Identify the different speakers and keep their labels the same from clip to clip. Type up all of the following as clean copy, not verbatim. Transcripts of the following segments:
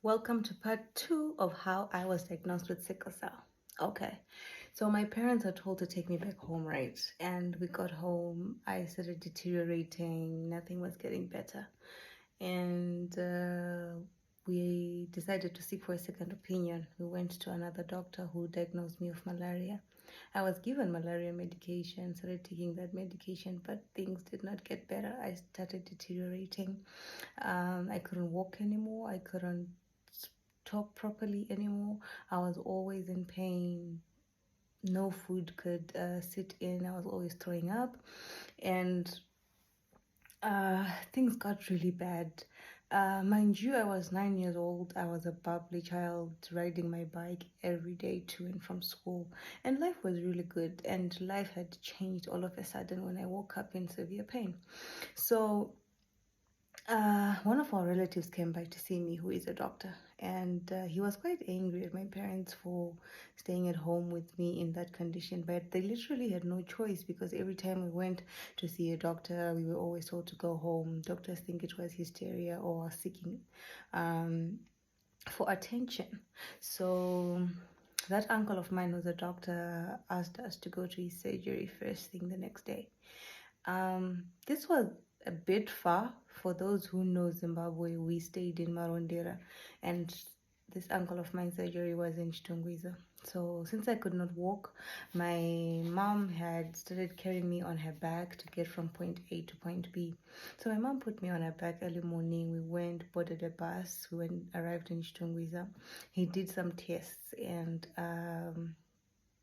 Speaker 1: Welcome to part 2 of how I was diagnosed with sickle cell. Okay, so my parents are told to take me back home, right? And we got home, I started deteriorating, nothing was getting better. And we decided to seek for a second opinion. We went to another doctor who diagnosed me of malaria. I was given malaria medication, started taking that medication, but things did not get better. I started deteriorating. I couldn't walk anymore. I couldn't talk properly anymore. I was always in pain. No food could sit in. I was always throwing up, and things got really bad. Mind you, I was 9 years old. I was a bubbly child riding my bike every day to and from school, and life was really good. And life had changed all of a sudden when I woke up in severe pain. So one of our relatives came by to see me, who is a doctor, and he was quite angry at my parents for staying at home with me in that condition. But they literally had no choice because every time we went to see a doctor, we were always told to go home. Doctors think it was hysteria or seeking for attention. So that uncle of mine, who's a doctor, asked us to go to his surgery first thing the next day. This was a bit far. For those who know Zimbabwe, we stayed in Marondera, and this uncle of mine's surgery was in Chitungwiza. So since I could not walk, my mom had started carrying me on her back to get from point A to point B. So my mom put me on her back early morning. We went, boarded a bus, arrived in Chitungwiza. He did some tests and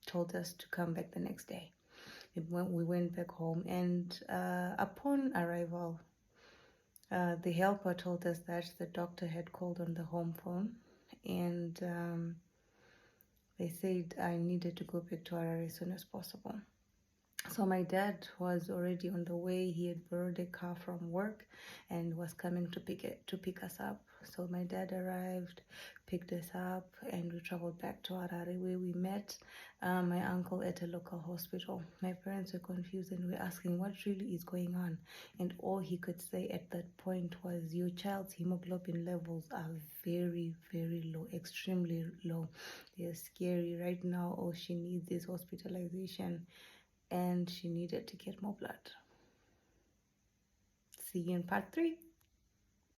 Speaker 1: told us to come back the next day. We went back home, and upon arrival, the helper told us that the doctor had called on the home phone, and they said I needed to go back to Harare as soon as possible. So my dad was already on the way. He had borrowed a car from work and was coming to pick us up. So my dad arrived, picked us up, and we traveled back to Harare, where we met my uncle at a local hospital. My parents were confused and were asking what really is going on. And all he could say at that point was, your child's hemoglobin levels are very, very low, extremely low. They're scary. Right now, all she needs is hospitalization, and she needed to get more blood. See you in part 3.